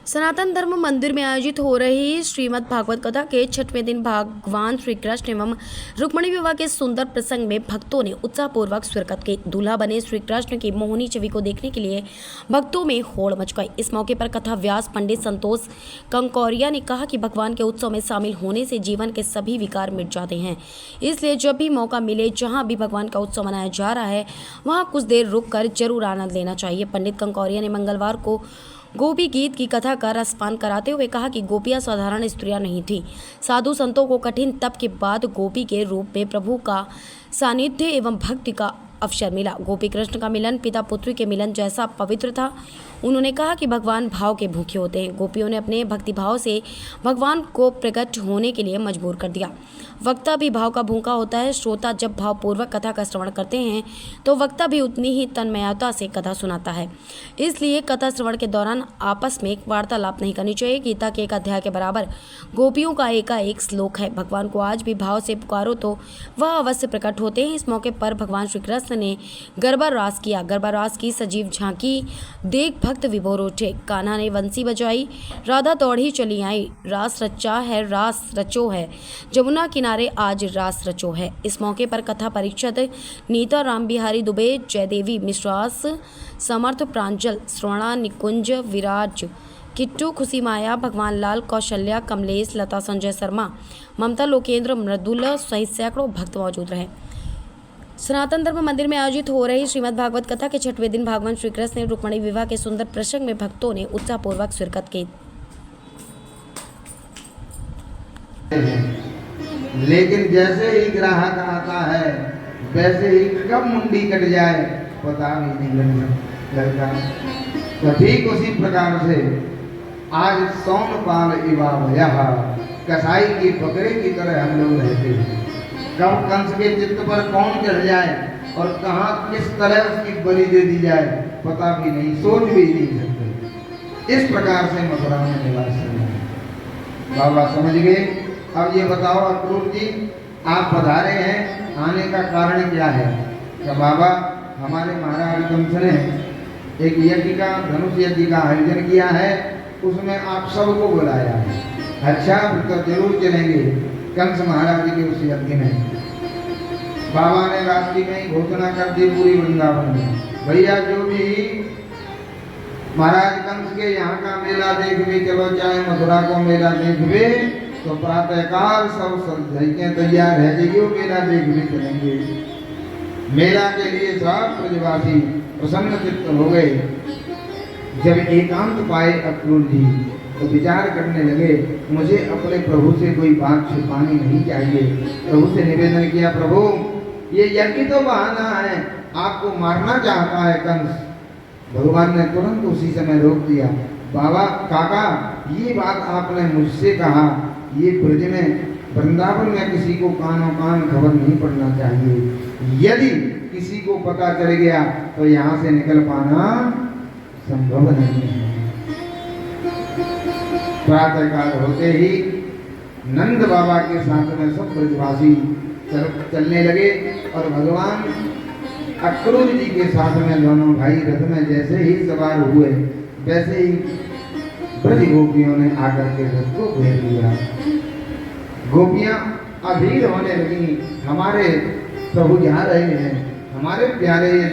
सनातन धर्म मंदिर में आयोजित हो रही श्रीमद् भागवत कथा के 6वें दिन भगवान श्री कृष्ण एवं रुक्मिणी विवाह के सुंदर प्रसंग में भक्तों ने उत्साहपूर्वक शिरकत की। दूल्हा बने श्री कृष्ण की मोहनी छवि को देखने के लिए भक्तों में होड़ मच गई। इस मौके पर कथा व्यास पंडित संतोष कंकौरिया ने कहा कि भगवान के उत्सव में शामिल होने से जीवन के सभी विकार मिट जाते हैं, इसलिए जब भी मौका मिले, जहाँ भी भगवान का उत्सव मनाया जा रहा है, वहाँ कुछ देर रुक कर जरूर आनंद लेना चाहिए। पंडित कंकौरिया ने मंगलवार को गोपी गीत की कथा का रसपान कराते हुए कहा कि गोपियां साधारण स्त्रियां नहीं थीं। साधु संतों को कठिन तप के बाद गोपी के रूप में प्रभु का सानिध्य एवं भक्ति का अवसर मिला। गोपी कृष्ण का मिलन पिता पुत्री के मिलन जैसा पवित्र था। उन्होंने कहा कि भगवान भाव के भूखे होते हैं। गोपियों ने अपने भक्ति भाव से भगवान को प्रकट होने के लिए मजबूर कर दिया। वक्ता भी भाव का भूखा होता है। श्रोता जब भावपूर्वक कथा का श्रवण करते हैं तो वक्ता भी उतनी ही तन्मयता से कथा सुनाता है। इसलिए कथा श्रवण के दौरान आपस में वार्तालाप नहीं करनी चाहिए। गीता के एक अध्याय के बराबर गोपियों का एकाएक श्लोक है। भगवान को आज भी भाव से पुकारो तो वह अवश्य प्रकट होते हैं। इस मौके पर भगवान श्री कृष्ण ने गरबा रास किया। गरबा रास की सजीव झांकी देख भक्त विभोर उठे। कान्हा ने बंसी बजाई, राधा दौड़ी चली आई। रास रचा है, रास रचो है, जमुना किनारे आज रास रचो है। इस मौके पर कथा परिषद नीता राम बिहारी दुबे, जयदेवी मिश्रास, समर्थ प्रांजल, श्रवणा निकुंज, विराज, किट्टू, खुशी माया, भगवान लाल, कौशल्या, कमलेश, लता, संजय शर्मा, ममता, लोकेंद्र, मृदुल सहित सैकड़ों भक्त मौजूद रहे। सनातन धर्म मंदिर में आयोजित हो रही श्रीमद् भागवत कथा के 6वें दिन भगवान श्री कृष्ण रुक्मिणी विवाह के सुंदर प्रसंग में भक्तों ने उत्साहपूर्वक शिरकत की। लेकिन जैसे ही ग्राहक आता है वैसे ही कब मुंडी कट जाए पता भी नहीं लगता। तो ठीक उसी प्रकार से आज सोमपाल इवावयः कसाई की बकरे की तरह हम लोग रहते हैं। कब कंस के चित्त पर कौन चढ़ जाए और कहाँ किस तरह उसकी बलि दे दी जाए पता भी नहीं, सोच भी नहीं सकते। इस प्रकार से मथुरा में निवास करना। बाबा समझ गए। अब ये बताओ अक्रूर जी, आप पधारे हैं, आने का कारण क्या है? कि बाबा हमारे महाराज कंस ने एक यज्ञ का, धनुष यज्ञ का आयोजन किया है, उसमें आप सबको बुलाया है। अच्छा, तो जरूर चलेंगे कंस महाराज के उस यज्ञ में। बाबा ने रात्रि में ही घोषणा कर दी पूरी वृंदावन में, भैया जो भी महाराज कंस के यहाँ का मेला देखने चलो, चाहे मथुरा को मेला देखवे, तो प्रातःकाल सब तैयार है जाइए, मेला देखने चलेंगे। मेला के लिए सब ब्रजवासी प्रसन्न चित्त हो गए। जब एकांत पाए अक्रूर जी तो विचार करने लगे, मुझे अपने प्रभु से कोई बात छुपानी नहीं चाहिए। प्रभु से निवेदन किया, प्रभु ये यज्ञ तो बहाना है, आपको मारना चाहता है कंस। भगवान ने तुरंत उसी समय रोक दिया। बाबा काका, ये बात आपने मुझसे कहा, ये ब्रज में वृंदावन में किसी को कानों कान खबर नहीं पड़ना चाहिए। यदि किसी को पता चल गया तो यहाँ से निकल पाना संभव नहीं है। प्रातःकाल होते ही नंद बाबा के साथ में सब ब्रजवासी चलने लगे और भगवान अक्रूर जी के साथ में दोनों भाई रथ में जैसे ही सवार हुए वैसे ही ब्रज गोपियों ने आकर के रथ को घेर लिया। गोपियां अधीर होने लगी, हमारे प्रभु जा रहे हैं, हमारे प्यारे